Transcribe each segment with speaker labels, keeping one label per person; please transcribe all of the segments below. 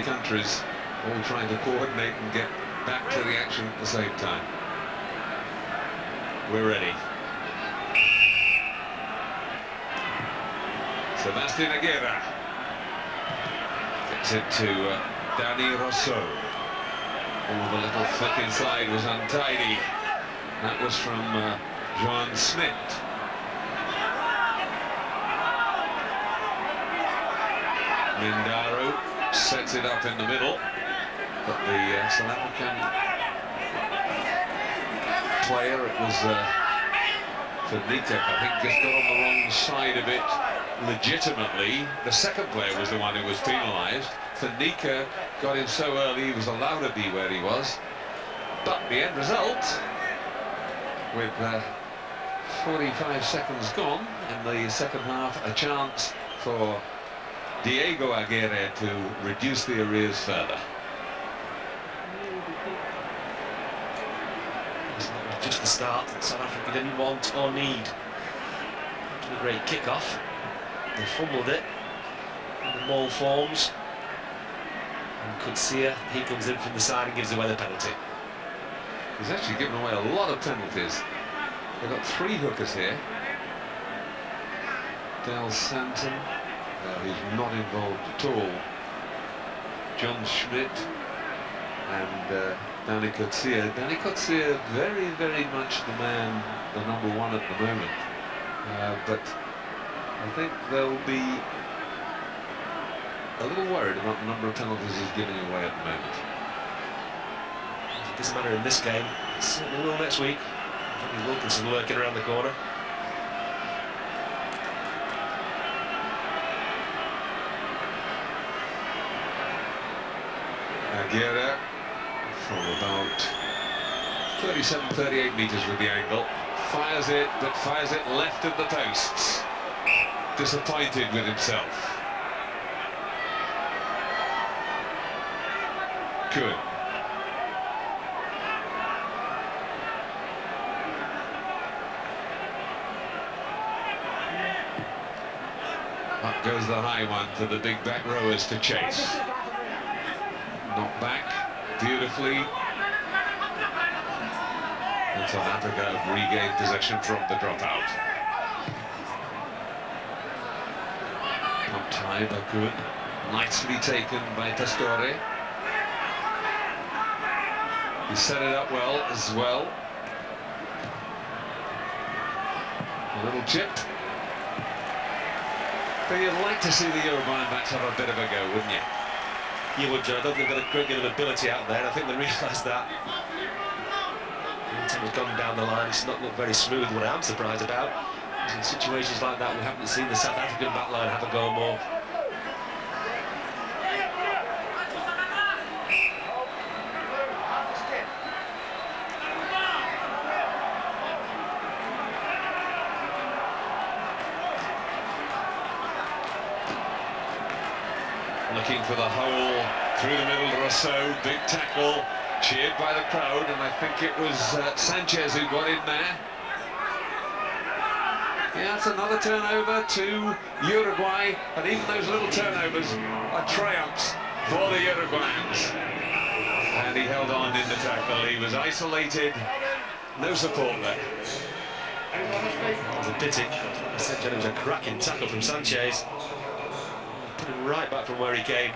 Speaker 1: many countries all trying to coordinate and get back to the action at the same time. We're ready. Sebastian Aguirre gets it to Dani Rosso. Oh, the little flick inside was untidy. That was from John Smith. Mindaro sets it up in the middle, but the South African player, it was Fernita, I think, just got on the wrong side of it legitimately. The second player was the one who was penalised. Fernita got in so early, he was allowed to be where he was. But the end result, with 45 seconds gone in the second half, a chance for Diego Aguirre to reduce the arrears further.
Speaker 2: Just the start that South Africa didn't want or need. A great kick-off. They fumbled it. And the maul forms. And Kutsia, he comes in from the side and gives away the penalty.
Speaker 1: He's actually given away a lot of penalties. They've got 3 hookers here. Del Santon, he's not involved at all. John Schmidt and Dani Kutsia. Dani Kutsia very, very much the man, the number 1 at the moment. But I think they'll be a little worried about the number of penalties he's giving away at the moment.
Speaker 2: It doesn't matter in this game. It certainly will next week. Johnny Wilkinson lurking around the corner.
Speaker 1: Aguirre from about 37-38 metres with the angle. Fires it, but fires it left of the posts. Disappointed with himself. Good. Up goes the high one for the big back rowers to chase. Knocked back beautifully. And South Africa have regained possession from the dropout. Up high, but good. Nicely taken by Pastore. He set it up well as well. A little chip. But you'd like to see the Uruguayan backs have a bit of a go, wouldn't you?
Speaker 2: You would, John. I don't think they've got a great deal of ability out there, and I think they realise that. The team has gone down the line. It's not looked very smooth. What I am surprised about is in situations like that we haven't seen the South African back line have a go more.
Speaker 1: Looking for the hole through the middle, Rosso, big tackle, cheered by the crowd, and I think it was Sanchez who got in there. Yeah, it's another turnover to Uruguay, and even those little turnovers are triumphs for the Uruguayans. And he held on in the tackle. He was isolated, no support there.
Speaker 2: It was a pity. I said it was a cracking tackle from Sanchez. Put him right back from where he came.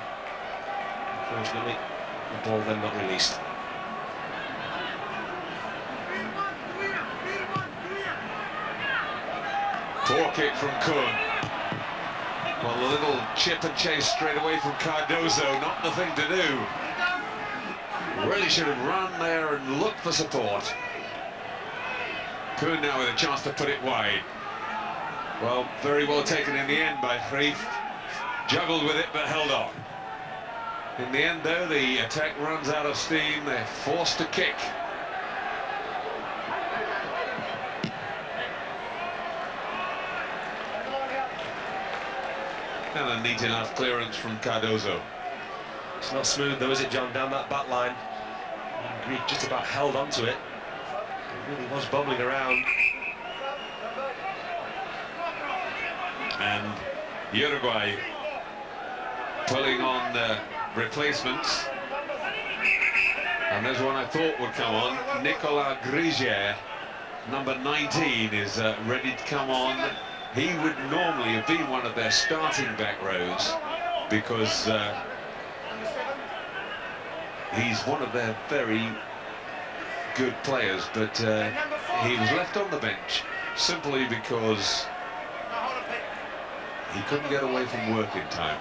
Speaker 2: Unfortunately, the ball then not released.
Speaker 1: Poor kick from Kuhn. Well, a little chip and chase straight away from Cardozo, not the thing to do. Really should have run there and looked for support. Kuhn now with a chance to put it wide. Well, very well taken in the end by Greif. Juggled with it, but held on. In the end, though, the attack runs out of steam. They're forced to kick. And a neat enough clearance from Cardozo.
Speaker 2: It's not smooth, though, is it, John, down that back line? Greif just about held on to it. It really was bobbling around.
Speaker 1: And Uruguay pulling on replacements. And there's one I thought would come on. Nicolas Grigier, number 19, is ready to come on. He would normally have been one of their starting back rows because he's one of their very good players, but he was left on the bench simply because he couldn't get away from work in time.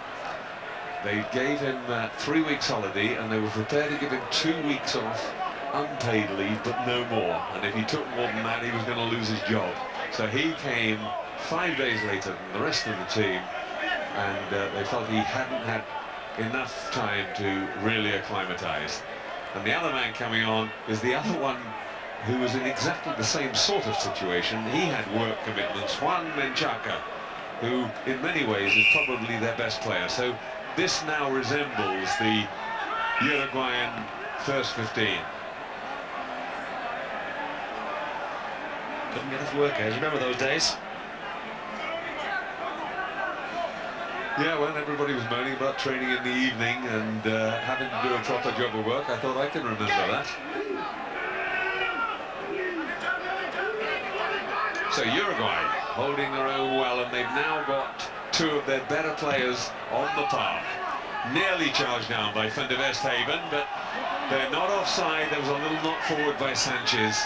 Speaker 1: They gave him 3 weeks holiday, and they were prepared to give him 2 weeks off, unpaid leave, but no more. And if he took more than that, he was going to lose his job. So he came 5 days later than the rest of the team, and they felt he hadn't had enough time to really acclimatise. And the other man coming on is the other one who was in exactly the same sort of situation. He had work commitments, Juan Menchaca, who in many ways is probably their best player. So this now resembles the Uruguayan first 15.
Speaker 2: Couldn't get enough work, guys. Remember those days?
Speaker 1: Yeah, when everybody was moaning about training in the evening and having to do a proper job of work, I thought I can remember that. So Uruguay holding their own well, and they've now got 2 of their better players on the park. Nearly charged down by Van der Westhaven, but they're not offside. There was a little knock forward by Sanchez.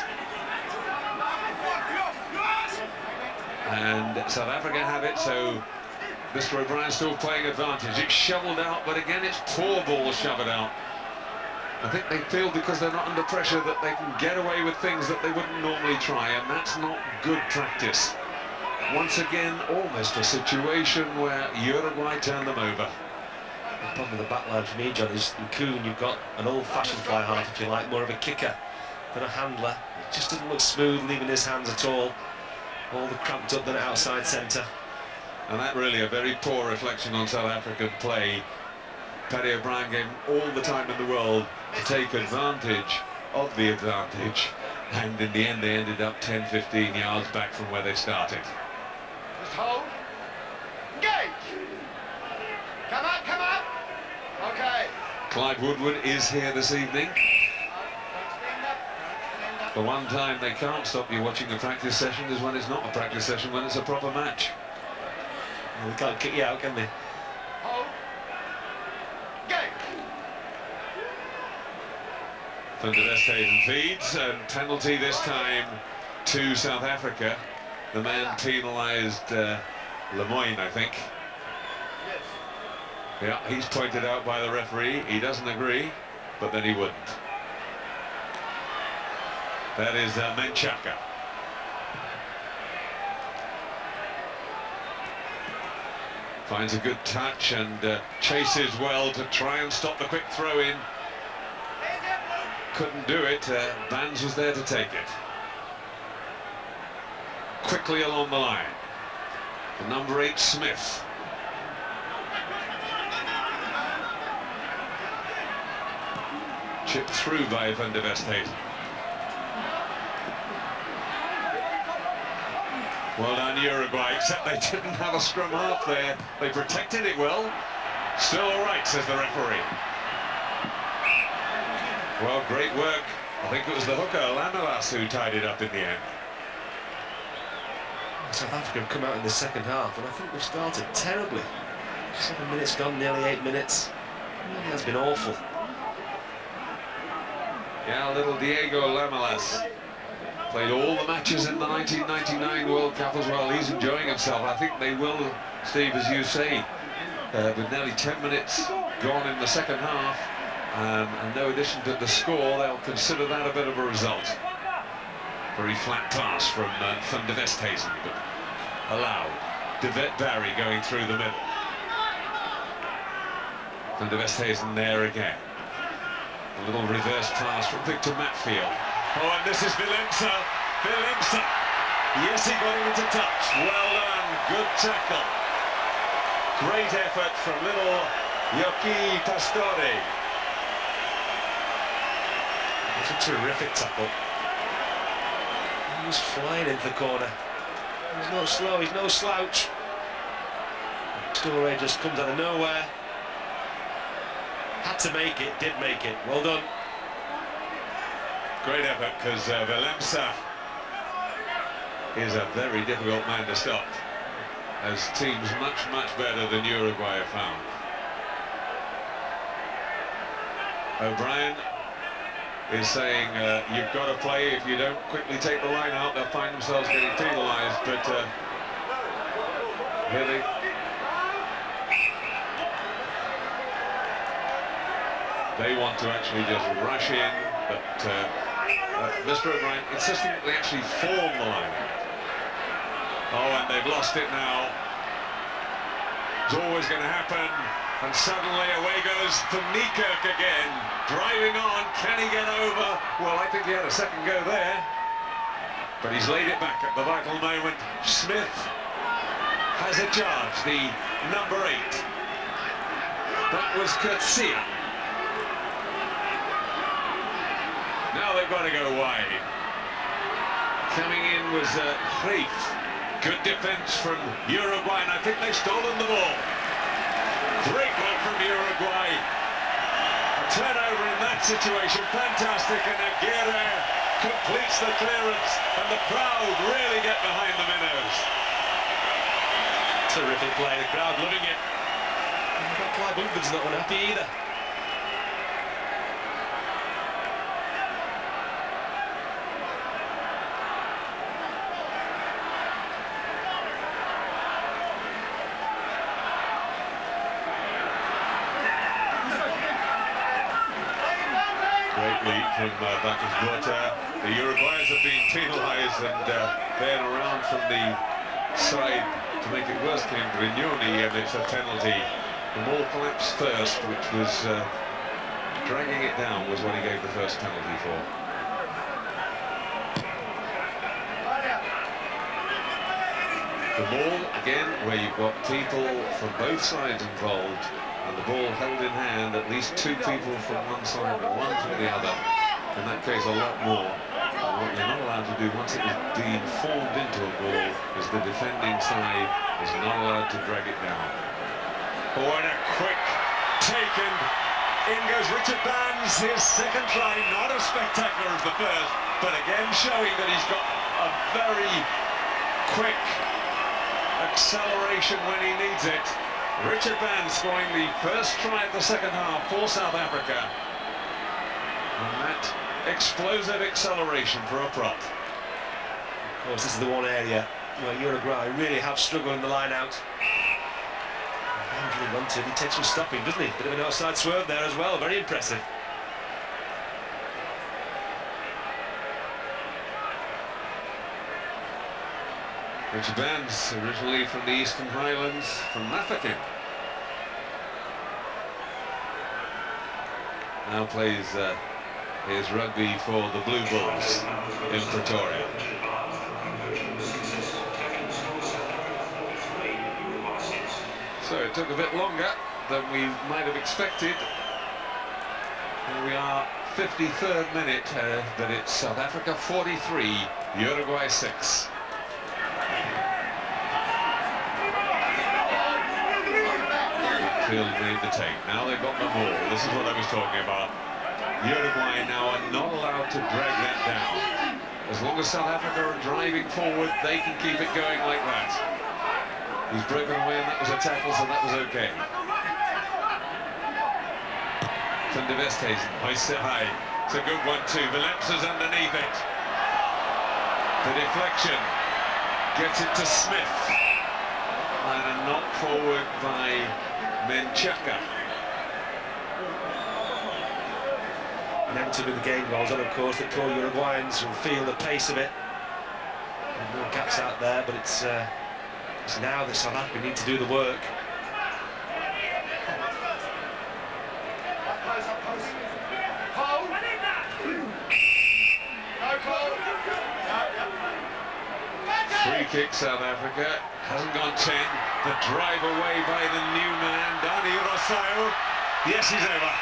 Speaker 1: And South Africa have it, so Mr. O'Brien still playing advantage. It's shoveled out, but again it's poor ball shoveled out. I think they feel because they're not under pressure that they can get away with things that they wouldn't normally try, and that's not good practice. Once again, almost a situation where Uruguay turned them over.
Speaker 2: The problem with the back line for me, John, is in Kuhn you've got an old-fashioned fly half, if you like, more of a kicker than a handler. It just doesn't look smooth leaving his hands at all. All the cramped up than outside centre.
Speaker 1: And that really a very poor reflection on South African play. Paddy O'Brien gave him all the time in the world to take advantage of the advantage, and in the end they ended up 10-15 yards back from where they started.
Speaker 3: Just hold. Engage. Come up. Okay.
Speaker 1: Clive Woodward is here this evening. The one time they can't stop you watching a practice session is when it's not a practice session, when it's a proper match.
Speaker 2: Well, they can't kick you out, can they?
Speaker 3: Hold. Engage.
Speaker 1: Van der Westhaven feeds, and penalty this time to South Africa. The man penalised Lemoyne, I think.
Speaker 3: Yes.
Speaker 1: Yeah, he's pointed out by the referee. He doesn't agree, but then he wouldn't. That is Menchaca. Finds a good touch and chases well to try and stop the quick throw in. Couldn't do it. Vans was there to take it. Quickly along the line. The number 8 Smith. Chipped through by Van der Westhaven. Well done Uruguay, except they didn't have a scrum half there. They protected it well. Still all right, says the referee. Well, great work. I think it was the hooker, Lamalas, who tied it up in the end.
Speaker 2: South Africa have come out in the second half, and I think we've started terribly. 7 minutes gone, nearly 8 minutes. It really has been awful.
Speaker 1: Yeah, little Diego Lamalas. Played all the matches in the 1999 World Cup as well. He's enjoying himself. I think they will, Steve, as you say, with nearly 10 minutes gone in the second half, and no addition to the score, they'll consider that a bit of a result. Very flat pass from Van der Westhaven, but allowed. De Vet Barry going through the middle. Van der Westhaven there again. A little reverse pass from Victor Matfield. Oh, and this is Willemse. Willemse. Yes, he got him into touch. Well done. Good tackle. Great effort from little Yoki Pastore.
Speaker 2: It's a terrific tackle. He's flying into the corner. He's not slow, he's no slouch. Pastore just comes out of nowhere. Had to make it, did make it. Well done.
Speaker 1: Great effort, because Valemsa is a very difficult man to stop, as teams much better than Uruguay have found. O'Brien is saying you've got to play. If you don't quickly take the line out, they'll find themselves getting penalised. But here they want to actually just rush in, but Mr. O'Brien insisting that they actually form the line. Oh, and they've lost it now. It's always going to happen. And suddenly away goes for Nijkerk again. Driving on, can he get over? Well, I think he had a second go there. But he's laid it back at the vital moment. Smith has a charge, the number 8. That was Coetzee. Now they've got to go wide. Coming in was Reif. Good defence from Uruguay, and I think they've stolen the ball. Great work from Uruguay. A turnover in that situation, fantastic, and Aguirre completes the clearance, and the crowd really get behind the minnows.
Speaker 2: Terrific play, the crowd loving it. Clive Woodward's not unhappy either.
Speaker 1: From Bacchus Water. The Uruguayans have been penalised, and then around from the side to make it worse came Grignoni, and it's a penalty. The ball collapsed first, which was dragging it down, was what he gave the first penalty for. The ball, again, where you've got people from both sides involved, and the ball held in hand, at least 2 people from one side and 1 from the other. In that case, a lot more. And what you're not allowed to do once it is being formed into a ball is the defending side is not allowed to drag it down. Oh, and a quick taken. In goes Richard Bands, his second try, not as spectacular as the first, but again showing that he's got a very quick acceleration when he needs it. Richard Bands scoring the first try of the second half for South Africa. And that explosive acceleration for a prop.
Speaker 2: Of course, this is the one area where Uruguay really have struggled in the line out. Really wanted, he takes some stopping, doesn't he? Bit of an outside swerve there as well, very impressive.
Speaker 1: Richard Bands, originally from the Eastern Highlands, from Mafeking. Now plays his rugby for the Blue Bulls in Pretoria. So it took a bit longer than we might have expected. Here we are, 53rd minute, but it's South Africa 43, Uruguay 6. Field made the take. Now they've got the ball. This is what I was talking about. Uruguay now are not allowed to drag that down. As long as South Africa are driving forward, they can keep it going like that. He's broken away, and that was a tackle, so that was okay. Van der Westhuizen, hoists it high. It's a good one too. Valemsa's underneath it. The deflection gets it to Smith. And a knock forward by Menchaca.
Speaker 2: Inevitably the game goes on, of course. The poor Uruguayans will feel the pace of it. And more gaps out there, but it's now that South Africa need to do the work.
Speaker 1: Free kick, South Africa. Hasn't gone 10. The drive away by the new man, Dani Rosario. Yes, he's over.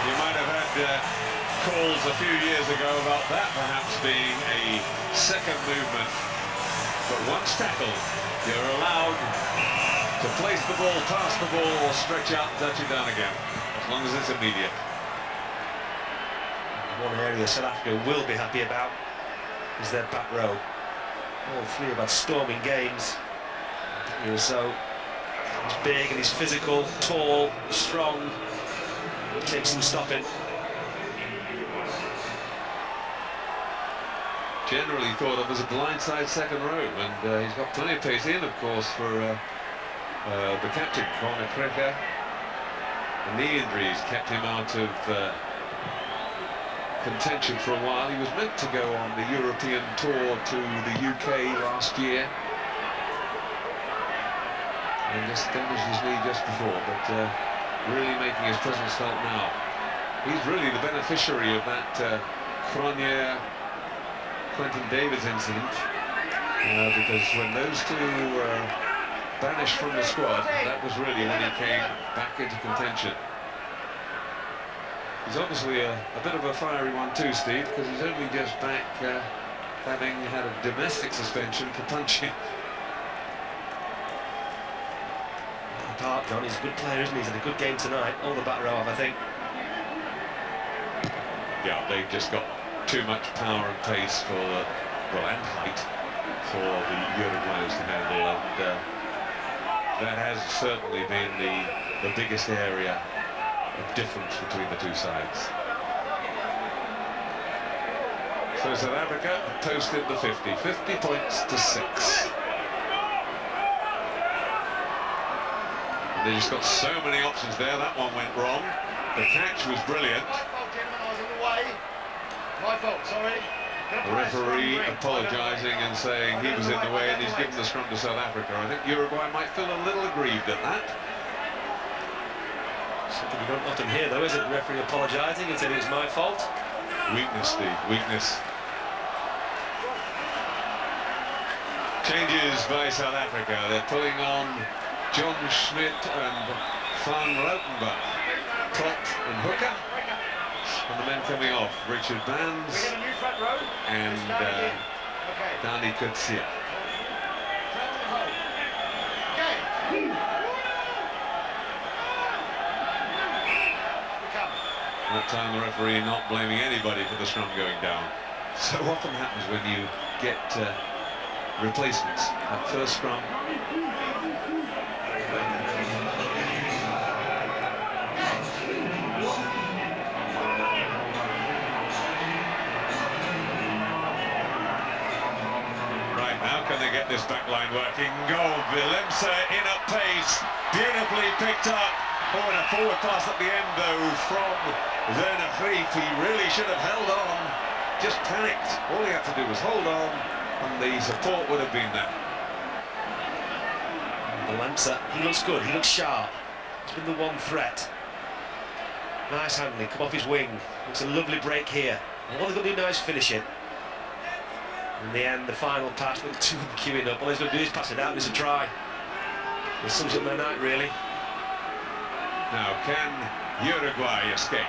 Speaker 1: You might have had calls a few years ago about that perhaps being a second movement. But once tackled, You're allowed to place the ball, pass the ball, or stretch out and touch it down again, as long as it's immediate.
Speaker 2: One area South Africa will be happy about is their back row. All three have had storming games. So he's big and he's physical, tall, strong. It takes some stopping.
Speaker 1: Generally thought of as a blindside second row, and he's got plenty of pace in, of course, for the captain, Conor Cricker. The knee injuries kept him out of contention for a while. He was meant to go on the European tour to the UK last year, and just damaged his knee just before, but really making his presence felt now. He's really the beneficiary of that Cronje Quentin Davids incident, because when those two were banished from the squad, that was really when he came back into contention. He's obviously a bit of a fiery one too, Steve, because he's only just back having had a domestic suspension for punching.
Speaker 2: Apart, John, he's a good player, isn't he? He's had a good game tonight. All the back row have, I think.
Speaker 1: Yeah, they've just got too much power and pace for, well, and height for the Uruguayans to handle, and that has certainly been the biggest area of difference between the two sides. So South Africa toasted the 50 points to 6. And they just got so many options there. That one went wrong. The catch was brilliant.
Speaker 3: My fault, sorry.
Speaker 1: The referee apologising and saying he was in the way, and he's given the scrum to South Africa. I think Uruguay might feel a little aggrieved at that.
Speaker 2: Something you don't often hear, though, is it? The referee apologising and saying it was my fault.
Speaker 1: Weakness, Steve, weakness. Changes by South Africa. They're pulling on John Schmidt and Van Rautenbach, Tot and Hooker. And the men coming off, Richard Bands and Dani Kutsia. That time the referee not blaming anybody for the scrum going down. So often happens when you get replacements. That first scrum. Can they get this back line working? Goal, Willemse in at pace, beautifully picked up. Oh, and a forward pass at the end, though, from Werner Grief. He really should have held on, just panicked. All he had to do was hold on, and the support would have been there.
Speaker 2: Willemse, he looks good, he looks sharp. He's been the one threat. Nice handling, come off his wing. It's a lovely break here. And all they've got to do now is finish it. In the end, the final pass with two queuing up. All he's going to do is pass it out, and it's a try. It sums up their night, really.
Speaker 1: Now, can Uruguay escape?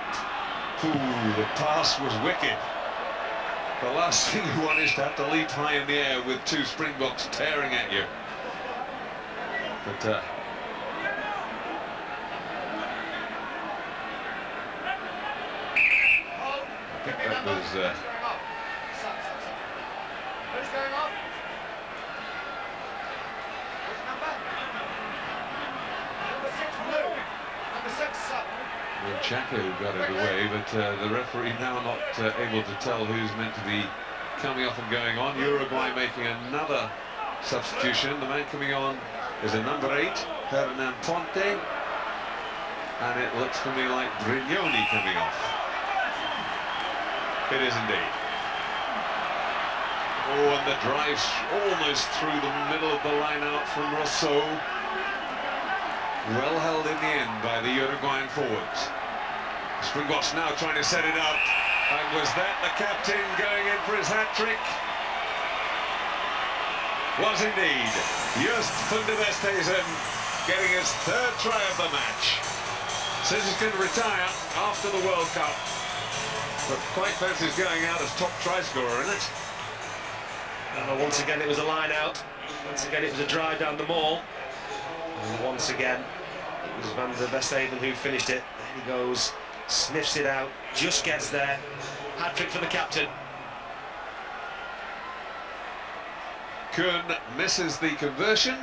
Speaker 1: Ooh, the pass was wicked. The last thing you want is to have to leap high in the air with two Springboks tearing at you. But I think that was
Speaker 3: Who's going off? Which number? Number 6 blue. Number 6 up.
Speaker 1: Well, Chaco got it away, but the referee now not able to tell who's meant to be coming off and going on. Uruguay making another substitution. The man coming on is a number 8, Hernan Ponte, and it looks to me like Brignoni coming off. It is indeed. Oh, and the drive's almost through the middle of the line out from Rousseau. Well held in the end by the Uruguayan forwards. Springboks now trying to set it up. And was that the captain going in for his hat-trick? Was indeed. Just van der Westhuizen getting his 3rd try of the match. Says he's going to retire after the World Cup. But quite fancies going out as top try scorer, isn't it?
Speaker 2: Once again, it was a line out. Once again, it was a drive down the maul. And once again, it was Van der Westhaven who finished it. There he goes, sniffs it out, just gets there. Hat-trick for the captain.
Speaker 1: Kuhn misses the conversion.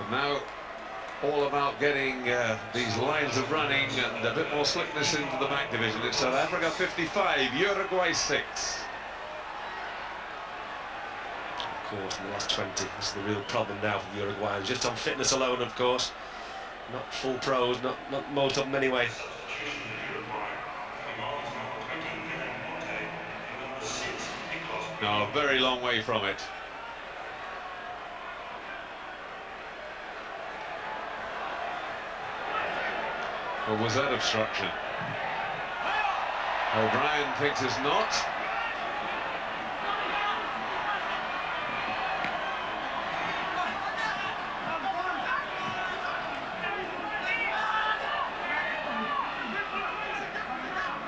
Speaker 1: And now all about getting these lines of running and a bit more slickness into the back division. It's South Africa 55, Uruguay 6.
Speaker 2: Of course, in the last 20, this is the real problem now for the Uruguayans. Just on fitness alone, of course. Not full pros, not most of them anyway.
Speaker 1: No, a very long way from it. Or was that obstruction? O'Brien thinks it's not.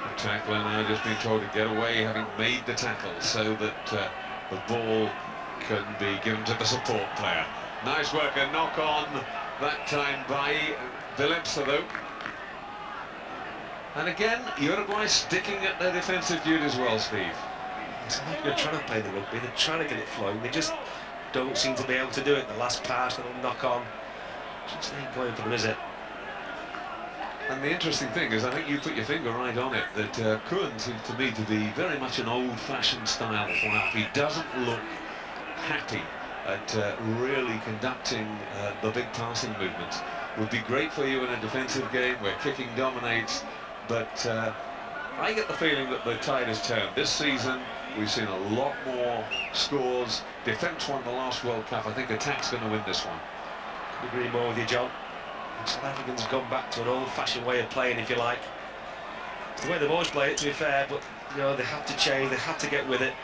Speaker 1: The tackler now just being told to get away, having made the tackle, so that the ball can be given to the support player. Nice work, a knock on that time by Willemse though. And again, Uruguay sticking at their defensive duty as well, Steve.
Speaker 2: They're trying to play the rugby, they're trying to get it flowing, they just don't seem to be able to do it. The last pass, little knock on, just ain't going for them, is it?
Speaker 1: And the interesting thing is, I think you put your finger right on it, that Kuhn seems to me to be very much an old-fashioned style flap. He doesn't look happy at really conducting the big passing movements. Would be great for you in a defensive game where kicking dominates, but I get the feeling that the tide has turned. This season, we've seen a lot more scores. Defence won the last World Cup. I think attack's going to win this one.
Speaker 2: Couldn't agree more with you, John. South Africans have gone back to an old-fashioned way of playing, if you like. It's the way the boys play it, to be fair, but you know, they have to change, they have to get with it.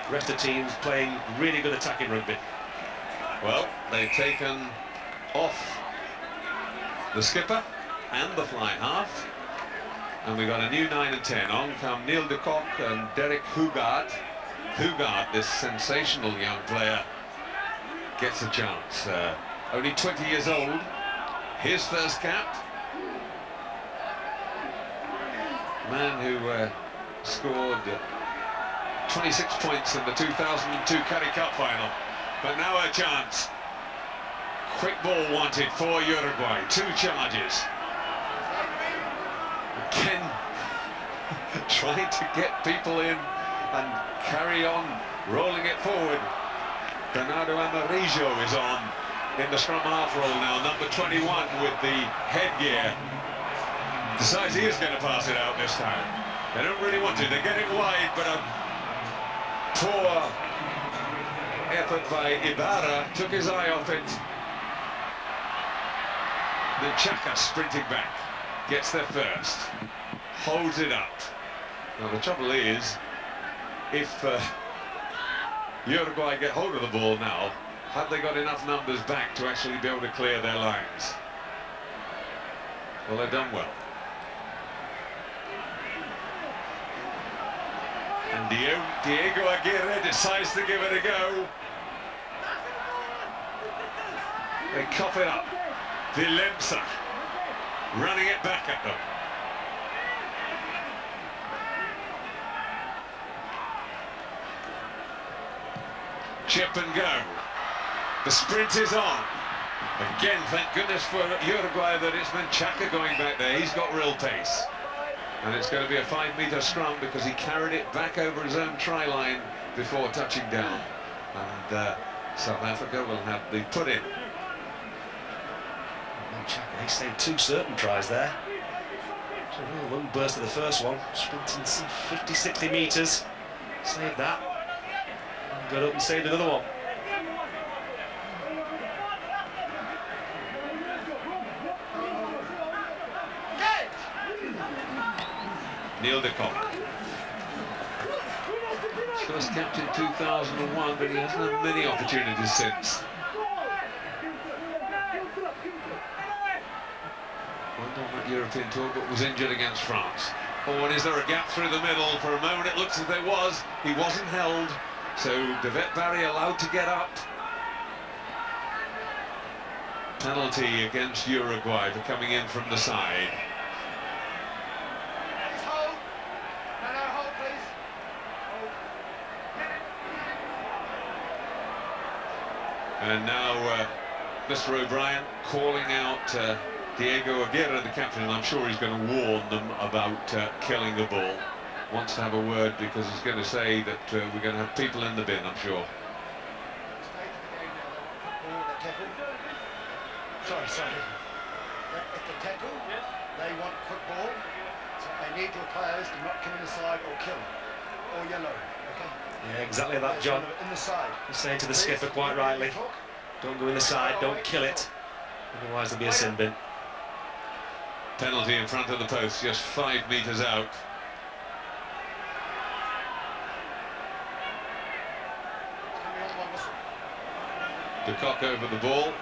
Speaker 2: The rest of the team's playing really good attacking rugby.
Speaker 1: Well, they've taken off the skipper and the fly half, and we got a new 9 and 10. On come Neil de Kock and Derek Hugard. Hugard, this sensational young player, gets a chance. Only 20 years old. His first cap. Man who scored 26 points in the 2002 Currie Cup final. But now a chance. Quick ball wanted for Uruguay. 2 charges. Again, trying to get people in and carry on rolling it forward. Bernardo Amarillo is on in the scrum half role now, number 21 with the headgear. Decides he is going to pass it out this time. They don't really want to. They get it wide, but a poor effort by Ibarra took his eye off it. Then Chaka sprinting back, gets there first, holds it up. Now the trouble is, if Uruguay get hold of the ball now, have they got enough numbers back to actually be able to clear their lines? Well, they've done well. And Diego Aguirre decides to give it a go. They cough it up. Willemse running it back at them. Chip and go. The sprint is on. Again, thank goodness for Uruguay that it's been Chaka going back there. He's got real pace. And it's going to be a 5-metre scrum because he carried it back over his own try line before touching down. And South Africa will have the put-in.
Speaker 2: Chaka, he saved 2 certain tries there. One burst of the first one, sprinting some 50-60 metres. Saved that. And got up and saved another one.
Speaker 1: Neil de Kock. First capped in 2001, but he hasn't had many opportunities since. Went on that European tour, but was injured against France. Oh, and is there a gap through the middle? For a moment it looks as if there was. He wasn't held, so Devet Barry allowed to get up. Penalty against Uruguay for coming in from the side.
Speaker 3: Hold. No, hold, please. Hold.
Speaker 1: And now Mr. O'Brien calling out Diego Aguirre, the captain, and I'm sure he's going to warn them about killing the ball. Wants to have a word because he's going to say that we're going to have people in the bin, I'm sure.
Speaker 3: Sorry. At the tackle, they want football, so they need your players to not come in the side or kill or yellow, okay?
Speaker 2: Yeah, exactly that, John.
Speaker 3: In the side.
Speaker 2: He's saying to the skipper quite rightly, don't go in the side, don't kill it, otherwise there'll be a sin bin.
Speaker 1: Penalty in front of the post, just 5 metres out. De Kock over the ball.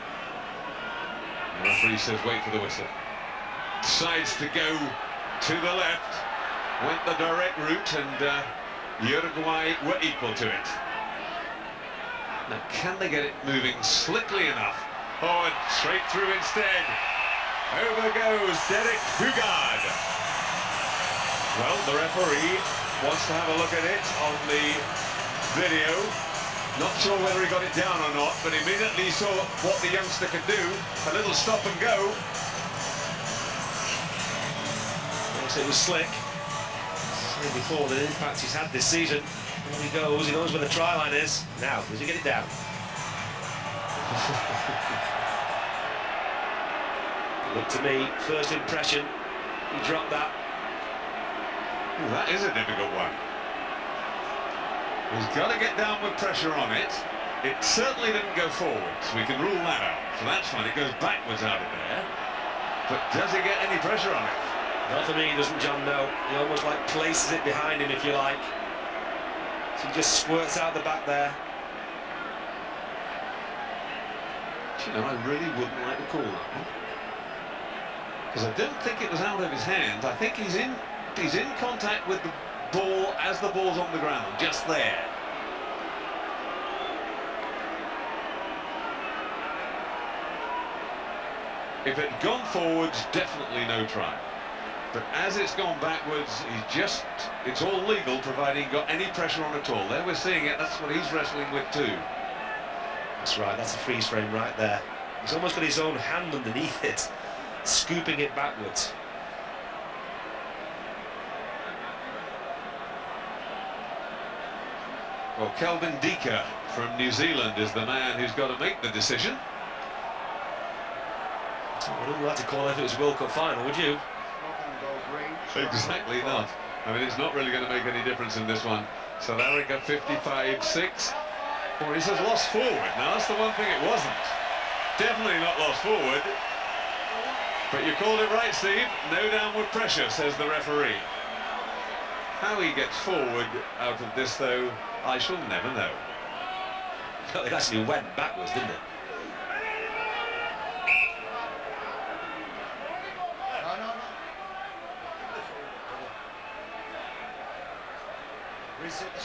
Speaker 1: The referee says wait for the whistle. Decides to go to the left. Went the direct route, and Uruguay were equal to it. Now can they get it moving slickly enough? Oh, and straight through instead. Over goes Derek Hugard. Well, the referee wants to have a look at it on the video. Not sure whether he got it down or not, but immediately saw what the youngster could do. A little stop and go.
Speaker 2: Yes, it was slick. Seen before the impact he's had this season. When he goes, he knows where the try line is. Now, does he get it down? Look to me, first impression, he dropped that.
Speaker 1: Ooh, that is a difficult one. He's got to get down with pressure on it. It certainly didn't go forwards. We can rule that out. So that's fine. It goes backwards out of there. But does he get any pressure on it?
Speaker 2: Not for me, he doesn't, John, no. He almost like places it behind him, if you like. So he just squirts out the back there.
Speaker 1: You know, I really wouldn't like to call that one. Because I don't think it was out of his hand. I think he's in contact with the ball as the ball's on the ground, just there. If it had gone forwards, definitely no try. But as it's gone backwards, it's all legal providing he got any pressure on at all. There we're seeing it, that's what he's wrestling with too.
Speaker 2: That's right, that's a freeze frame right there. He's almost got his own hand underneath it, scooping it backwards.
Speaker 1: Well, Kelvin Dika from New Zealand is the man who's got to make the decision.
Speaker 2: I wouldn't like to call it if it was World Cup final, would you?
Speaker 1: Exactly not. I mean, it's not really going to make any difference in this one. South Africa 55-6. Well, he says lost forward. Now, that's the one thing it wasn't. Definitely not lost forward. But you called it right, Steve. No downward pressure, says the referee. How he gets forward out of this, though, I shall never know.
Speaker 2: It actually went backwards, didn't it?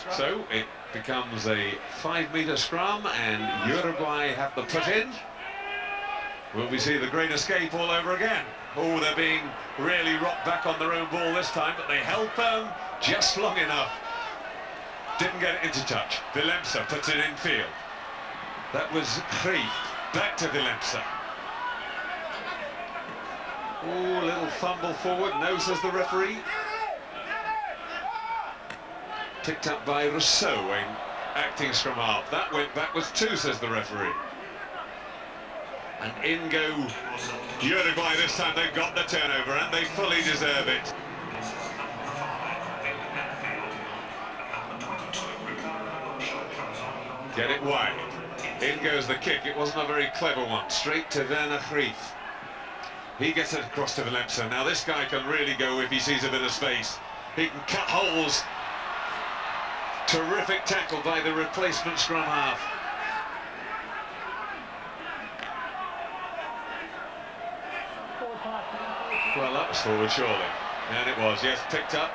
Speaker 1: So it becomes a 5-metre scrum, and Uruguay have the put in. Will we see the great escape all over again? Oh, they're being really rocked back on their own ball this time, but they held firm just long enough. Didn't get it into touch. Willemse puts it in field. That was Grief. Back to Willemse. Oh, little fumble forward. No, says the referee. Picked up by Rousseau in acting scrum half. That went backwards too, says the referee. And in go Uruguay this time. They've got the turnover and they fully deserve it. Get it wide. In goes the kick. It wasn't a very clever one. Straight to Werner Grief. He gets it across to Willemse. Now this guy can really go if he sees a bit of space. He can cut holes. Terrific tackle by the replacement scrum half. Well, that was forward, surely. And it was, yes, picked up.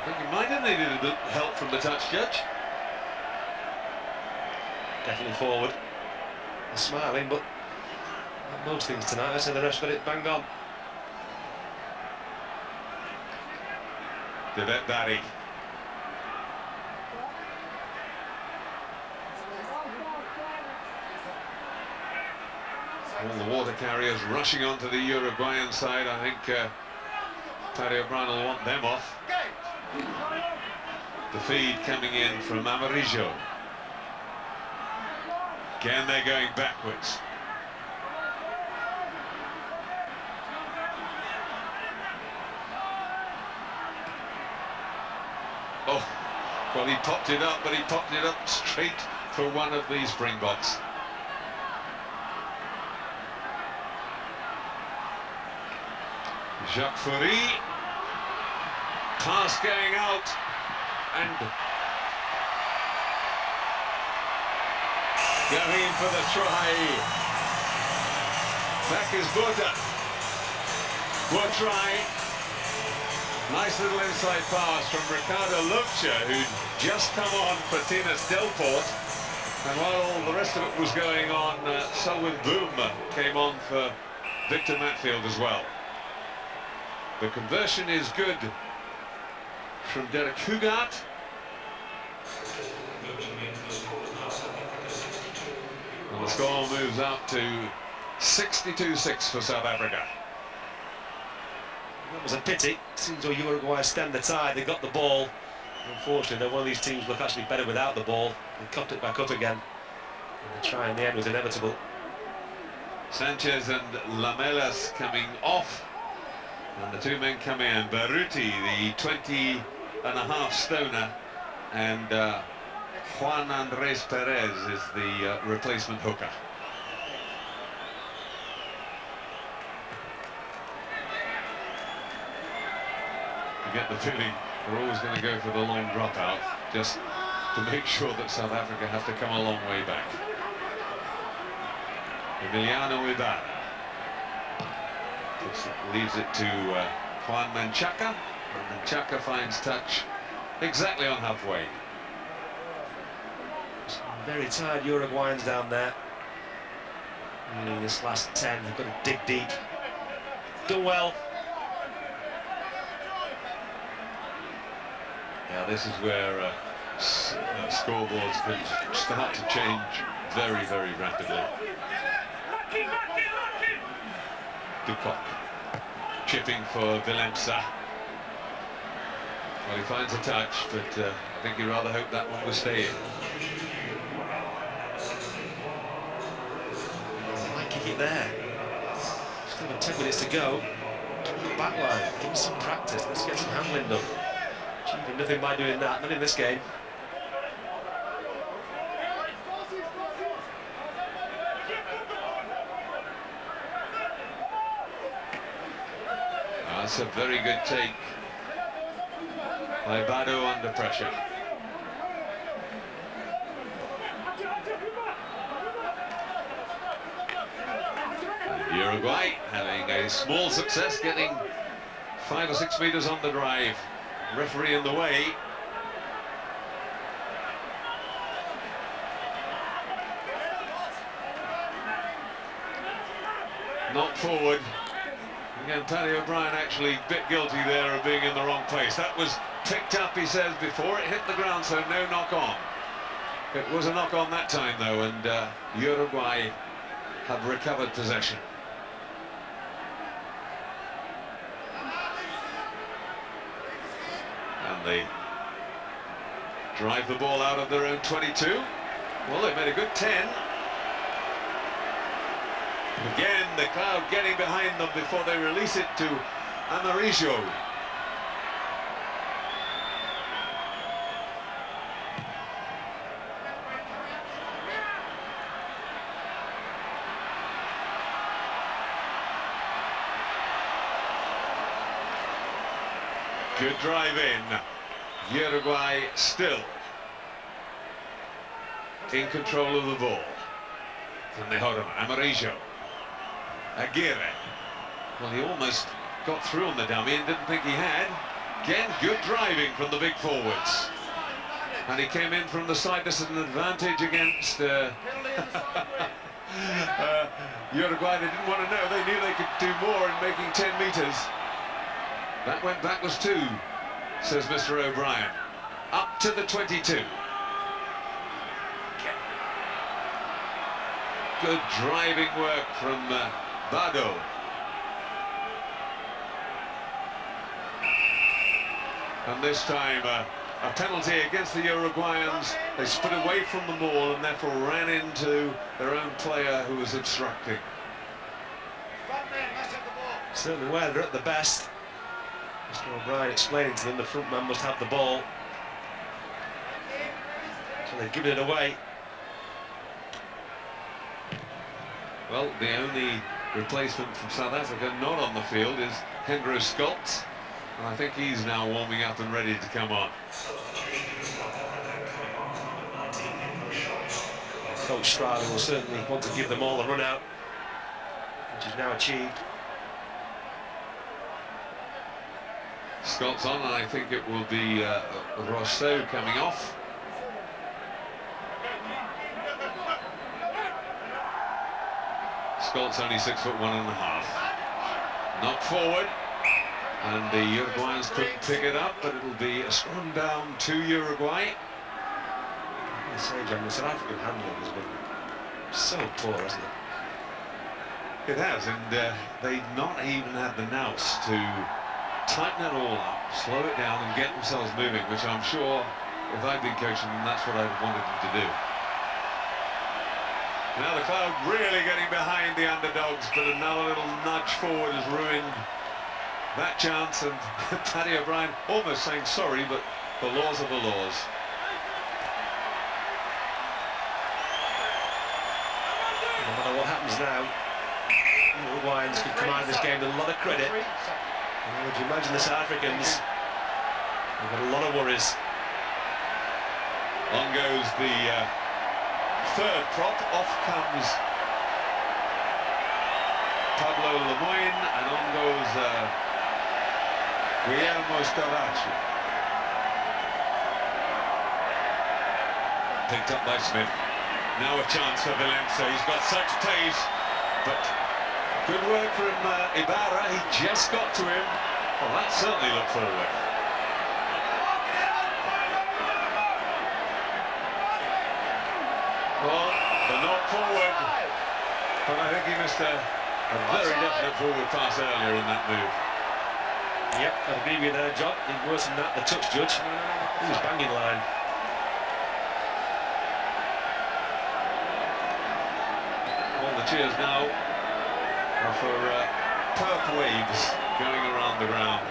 Speaker 1: I think he might have needed a bit help from the touch judge.
Speaker 2: Definitely forward. They're smiling, but like most things tonight, I say the rest got it banged on.
Speaker 1: Divet Barry. All the water carriers rushing onto the Uruguayan side. I think Paddy O'Brien will want them off. The feed coming in from Amarillo. Again, they're going backwards. Oh, well, he popped it up, but he popped it up straight for one of these Springboks. Jacques Fourie, pass going out, and going for the try. Back is Bota. Good try. Nice little inside pass from Ricardo Lucha, who'd just come on for Tinas Delport. And while the rest of it was going on, Selwyn Boom came on for Victor Matfield as well. The conversion is good from Derek Hugard. And the score moves up to 62-6 for South Africa.
Speaker 2: That was a pity. Seems though Uruguay stand the tide. They got the ball. Unfortunately, they're one of these teams look actually better without the ball. They coughed it back up again. And the try in the end was inevitable.
Speaker 1: Sanchez and Lamelas coming off. And the two men come in. Baruti, the 20.5 stoner, and Juan Andres Perez is the replacement hooker. You get the feeling we're always going to go for the long dropout, just to make sure that South Africa have to come a long way back. Emiliano Ibarra. This leaves it to Juan Menchaca, and Menchaca finds touch exactly on halfway.
Speaker 2: Some very tired Uruguayans down there. Really, this last 10, they've got to dig deep. Done well.
Speaker 1: Now this is where scoreboards can start to change very, very rapidly. Dupont chipping for Willemse. Well, he finds a touch, but I think he rather hoped that one would stay in.
Speaker 2: I might kick it there. Still got 10 minutes to go. Back line, give him some practice. Let's get some handling done. Achieving nothing by doing that, not in this game.
Speaker 1: That's a very good take by Bado under pressure. And Uruguay having a small success, getting 5 or 6 meters on the drive. Referee in the way. Not forward. Again, Paddy O'Brien actually a bit guilty there of being in the wrong place. That was picked up, he says, before it hit the ground, so no knock on. It was a knock on that time, though, and Uruguay have recovered possession. And they drive the ball out of their own 22. Well, they made a good 10. Again, the crowd getting behind them before they release it to Amarillo. Good drive in. Uruguay still in control of the ball. Can they hold him? Amarillo. Aguirre. Well, he almost got through on the dummy and didn't think he had. Again, good driving from the big forwards. And he came in from the side. This is an advantage against Uruguay. They didn't want to know. They knew they could do more in making 10 metres. That went backwards too, says Mr. O'Brien. Up to the 22. Good driving work from Bado. And this time a penalty against the Uruguayans. They split away from the ball and therefore ran into their own player who was obstructing.
Speaker 2: Certainly where they're at the best. Mr. O'Brien explaining to them the front man must have the ball. So they've given it away.
Speaker 1: Well, the only replacement from South Africa not on the field is Hendro Scott. And I think he's now warming up and ready to come on.
Speaker 2: Coach Strada will certainly want to give them all a run out, which is now achieved.
Speaker 1: Scott's on, and I think it will be Rousseau coming off. Scott's only 6'1½". Knocked forward, and the Uruguayans couldn't pick it up, but it'll be a scrum down to Uruguay.
Speaker 2: The South African handling has been so poor, hasn't it?
Speaker 1: It has, and they've not even had the nous to tighten it all up, slow it down and get themselves moving, which I'm sure if I'd been coaching them, that's what I'd wanted them to do. Now the crowd really getting behind the underdogs, but another little nudge forward has ruined that chance, and Paddy O'Brien almost saying sorry, but the laws are the laws.
Speaker 2: No matter what happens now, the Uruguayans could command this game with a lot of credit. And would you imagine the South Africans? They've got a lot of worries.
Speaker 1: On goes the third prop. Off comes Pablo Lemoyne, and on goes Guillermo Starachi. Picked up by Smith. Now a chance for Valença. He's got such pace, but good work from Ibarra. He just got to him. Well, that certainly looked forward. Well, the knock forward, but I think he missed a very definite forward pass earlier in that move.
Speaker 2: Yep, I agree with you there, John. Even worse than that, the touch judge. He was banging line.
Speaker 1: All the cheers now are for Perth waves going around the ground.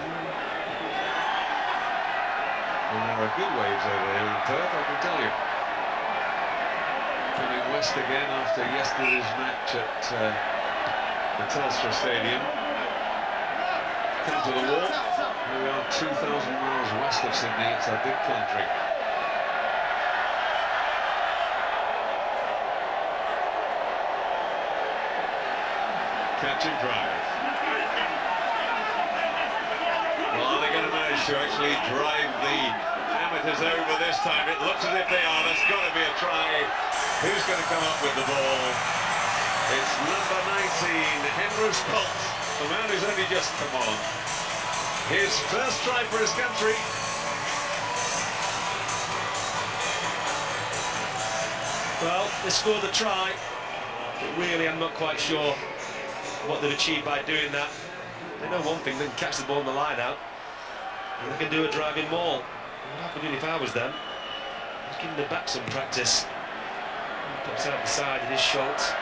Speaker 1: And there are good waves over here in Perth, I can tell you. Coming west again after yesterday's match at the Telstra Stadium. Come to the wall. Here we are 2,000 miles west of Sydney. It's a big country. Catch and drive. Well, are they going to manage to actually drive the amateurs over this time? It looks as if they are. There's got to be a try. Who's going to come up with the ball? It's number 19, Henry Scott, the man who's only just come on. His first try for his country.
Speaker 2: Well, they scored the try, but really I'm not quite sure what they've achieved by doing that. They know one thing, they can catch the ball in the line out, and they can do a driving maul. What I'd be doing if I was them, just giving the back some practice. He pops out the side, it is Schultz.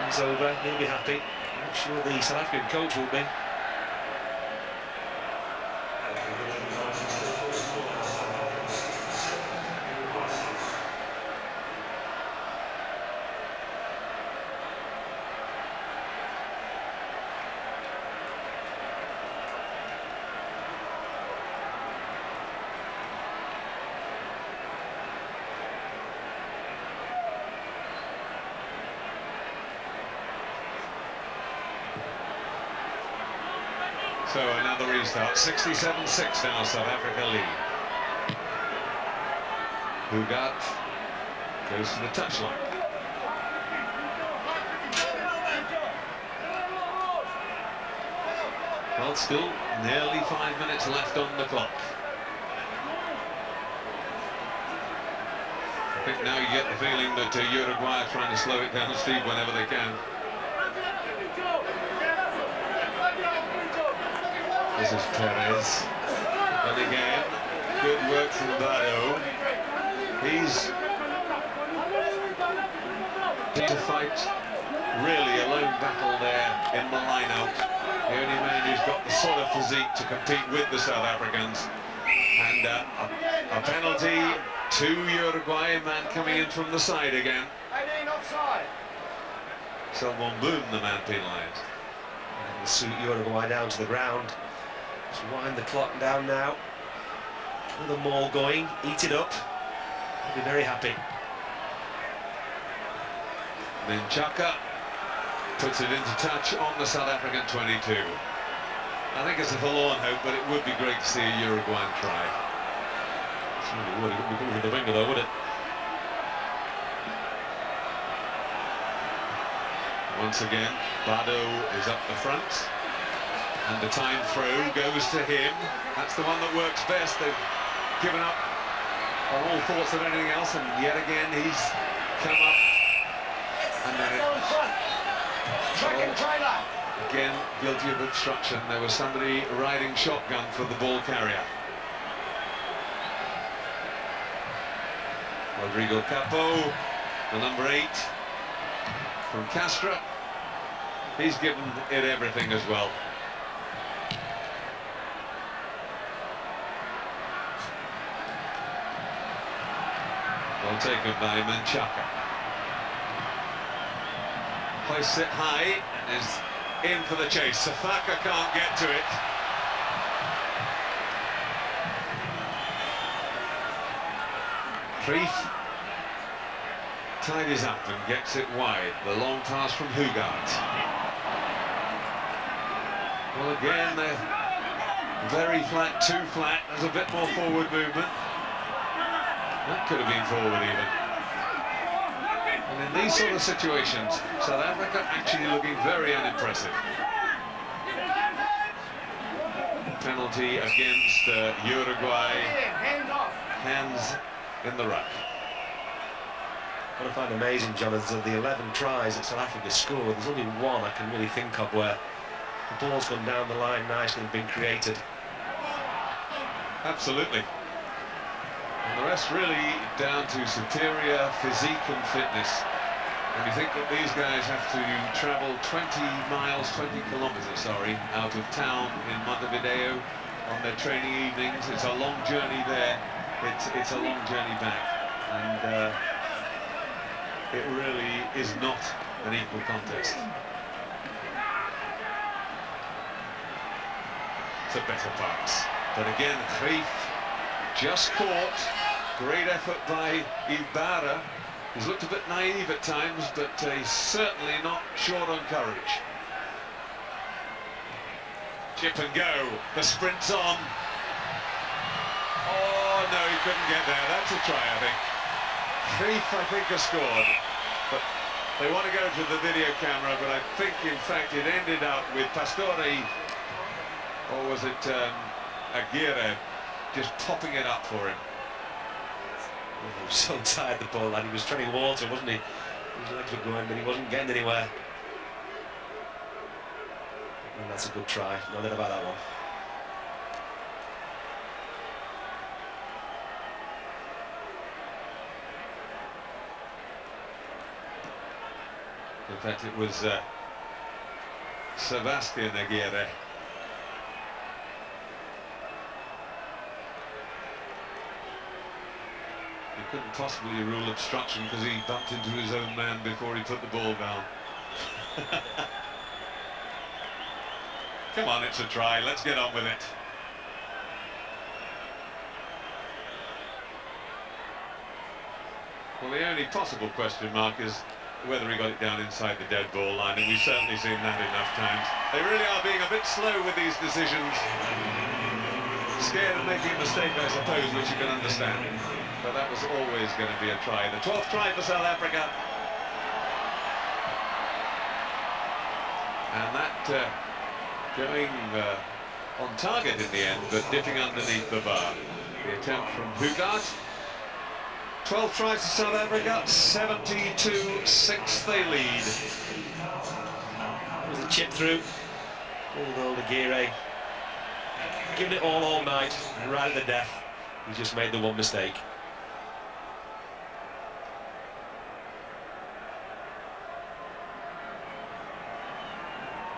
Speaker 2: He's over, he'll be happy. I'm not sure the South African coach will be.
Speaker 1: So another restart. 67-6 now, South Africa lead. Jugado goes to the touchline. Well, still nearly 5 minutes left on the clock. I think now you get the feeling that Uruguay are trying to slow it down, Steve, whenever they can. This is Teros. And again, good work from Bado. He's to fight really a lone battle there in the line-out. The only man who's got the sort of physique to compete with the South Africans. And a penalty to Uruguay, man coming in from the side again.
Speaker 3: 18 offside.
Speaker 1: Selmon Boom, the man penalised.
Speaker 2: And we'll suit Uruguay down to the ground. Just wind the clock down now. With the maul going, eat it up. I'll be very happy.
Speaker 1: Menchaka puts it into touch on the South African 22. I think it's a forlorn hope, but it would be great to see a Uruguayan try.
Speaker 2: It would. It wouldn't be coming from the winger though, would it?
Speaker 1: Once again, Bado is up the front, and the time throw goes to him. That's the one that works best. They've given up on all thoughts of anything else, and yet again he's come up. And then again, guilty of obstruction. There was somebody riding shotgun for the ball carrier. Rodrigo Capo, the number 8 from Castra. He's given it everything as well. Well taken by Menchaka. Hoists it high and is in for the chase. Safaka can't get to it. Kreef tidies up and gets it wide. The long pass from Jugado. Well, again, they're very flat, too flat. There's a bit more forward movement. That could have been forward even. And in these sort of situations, South Africa actually looking very unimpressive. Penalty against Uruguay. Hands in the ruck.
Speaker 2: What I find amazing, John, is of the 11 tries that South Africa scored, there's only one I can really think of where the ball's gone down the line nicely and been created.
Speaker 1: Absolutely. And the rest really down to superior physique and fitness. And you think that these guys have to travel 20 kilometers, sorry, out of town in Montevideo on their training evenings. It's a long journey there. It's a long journey back. And it really is not an equal contest. It's a better pass. But again, Kreef just caught. Great effort by Ibarra. He's looked a bit naive at times, but he's certainly not short on courage. Chip and go. The sprint's on. Oh, no, he couldn't get there. That's a try, I think. Kreef, I think, has scored. But they want to go to the video camera, but I think, in fact, it ended up with Pastore, or was it Aguirre, just popping it up for him.
Speaker 2: He was so tired, the ball lad. He was treading water, wasn't he? His legs were going, but he wasn't getting anywhere. And that's a good try. No doubt about that one.
Speaker 1: In fact, it was Sebastian Aguirre. He couldn't possibly rule obstruction because he bumped into his own man before he put the ball down. Come on, it's a try. Let's get on with it. Well, the only possible question mark is whether he got it down inside the dead ball line, and we've certainly seen that enough times. They really are being a bit slow with these decisions. Scared of making a mistake, I suppose, which you can understand. But that was always going to be a try. The 12th try for South Africa. And that going on target in the end, but dipping underneath the bar. The attempt from Hugard. 12 tries to South Africa, 72-6 they lead.
Speaker 2: It was a chip through. Old Aguirre. Giving it all night, right at the death. He just made the one mistake.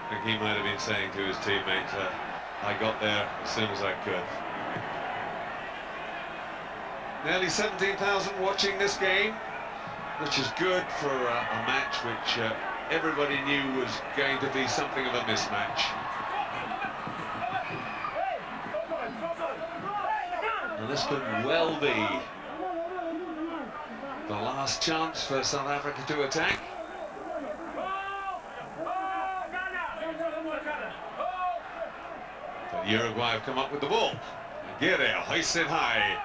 Speaker 1: I think he might have been saying to his teammates, I got there as soon as I could. Nearly 17,000 watching this game, which is good for a match which everybody knew was going to be something of a mismatch. And this could well be the last chance for South Africa to attack. But Uruguay have come up with the ball. Aguirre hoists it high.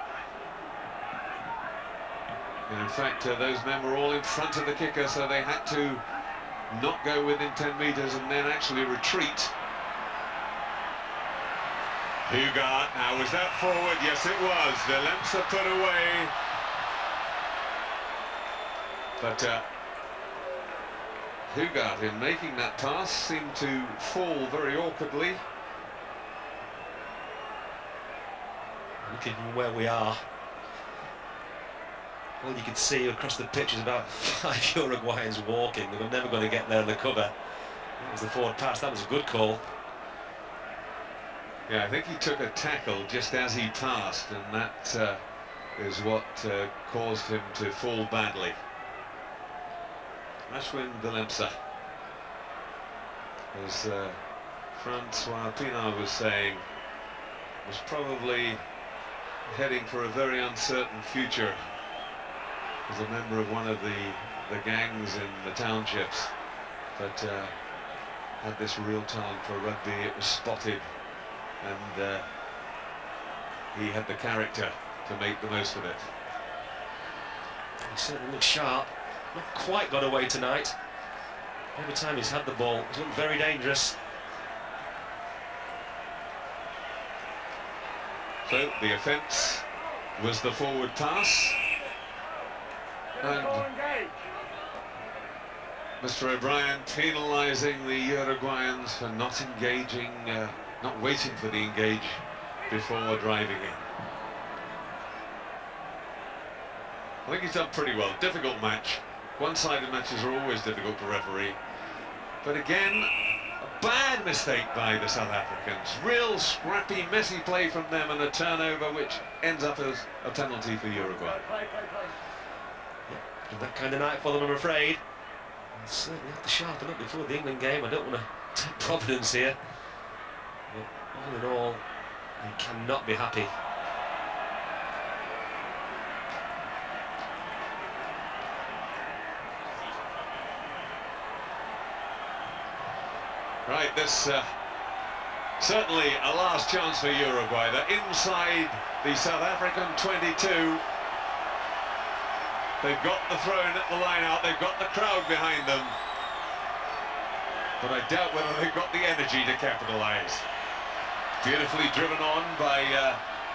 Speaker 1: And in fact, those men were all in front of the kicker, so they had to not go within 10 metres and then actually retreat. Hugard, now was that forward? Yes, it was. Willemse put away. But Hugard, in making that pass, seemed to fall very awkwardly.
Speaker 2: Looking where we are, all you could see across the pitch is about 5 Uruguayans walking. They were never going to get there in the cover. That was the forward pass. That was a good call.
Speaker 1: Yeah, I think he took a tackle just as he passed, and that is what caused him to fall badly. Ashwin Willemse, as Francois Pinard was saying, was probably heading for a very uncertain future as a member of one of the gangs in the townships, but had this real talent for rugby. It was spotted, and he had the character to make the most of it.
Speaker 2: He certainly looked sharp. Not quite got away tonight. Every time he's had the ball, he's looked very dangerous.
Speaker 1: So the offence was the forward pass, and Mr. O'Brien penalising the Uruguayans for not engaging, not waiting for the engage before driving in. I think he's done pretty well. Difficult match. One-sided matches are always difficult to referee. But again, a bad mistake by the South Africans. Real scrappy, messy play from them, and a turnover which ends up as a penalty for Uruguay.
Speaker 2: And that kind of night for them, I'm afraid. They'll certainly have to sharpen up before the England game. I don't want to take Providence here. But all in all, they cannot be happy.
Speaker 1: Right, this certainly a last chance for Uruguay. They're inside the South African 22. They've got the throw in at the line out, they've got the crowd behind them. But I doubt whether they've got the energy to capitalise. Beautifully driven on by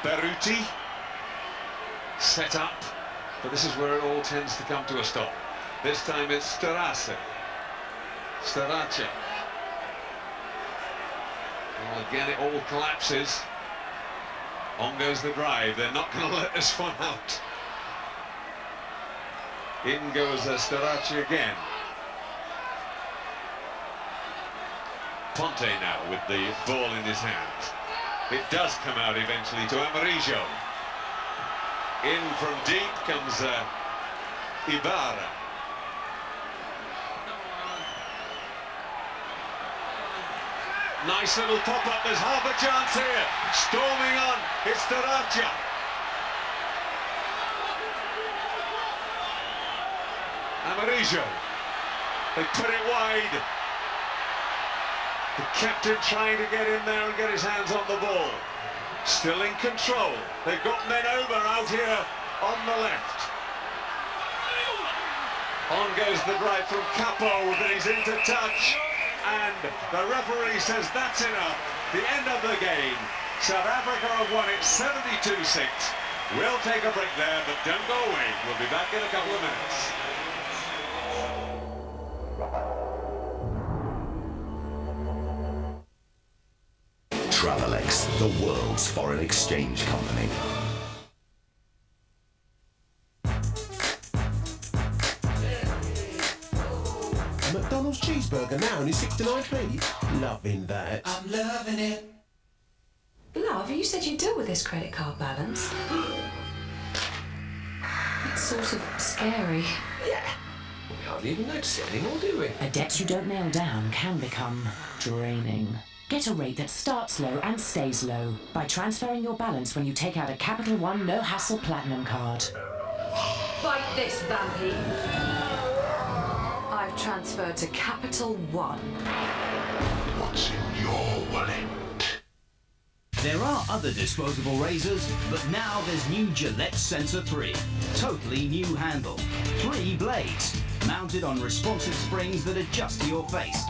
Speaker 1: Beruti. Set up, but this is where it all tends to come to a stop. This time it's Starace. Well, again, it all collapses. On goes the drive. They're not going to let this one out. In goes Starace again. Ponte now with the ball in his hands. It does come out eventually to Amarillo. In from deep comes Ibarra. Nice little pop-up, there's half a chance here. Storming on, it's Starace. Amarillo. They put it wide. The captain trying to get in there and get his hands on the ball. Still in control. They've got men over out here on the left. On goes the drive from Capo, but he's into touch. And the referee says that's enough. The end of the game. South Africa have won it 72-6. We'll take a break there, but don't go away. We'll be back in a couple of minutes.
Speaker 4: Travelex, the world's foreign exchange company.
Speaker 5: A McDonald's cheeseburger now only 69p. Loving that.
Speaker 6: I'm loving it.
Speaker 7: Love, you said you'd deal with this credit card balance. It's sort of scary.
Speaker 6: Yeah. We hardly even notice it anymore, do we?
Speaker 8: A debt you don't nail down can become draining. Get a rate that starts low and stays low by transferring your balance when you take out a Capital One no-hassle Platinum card.
Speaker 7: Fight this, Vampy. I've transferred to Capital One.
Speaker 4: What's in your wallet?
Speaker 9: There are other disposable razors, but now there's new Gillette Sensor 3. Totally new handle. 3 blades, mounted on responsive springs that adjust to your face.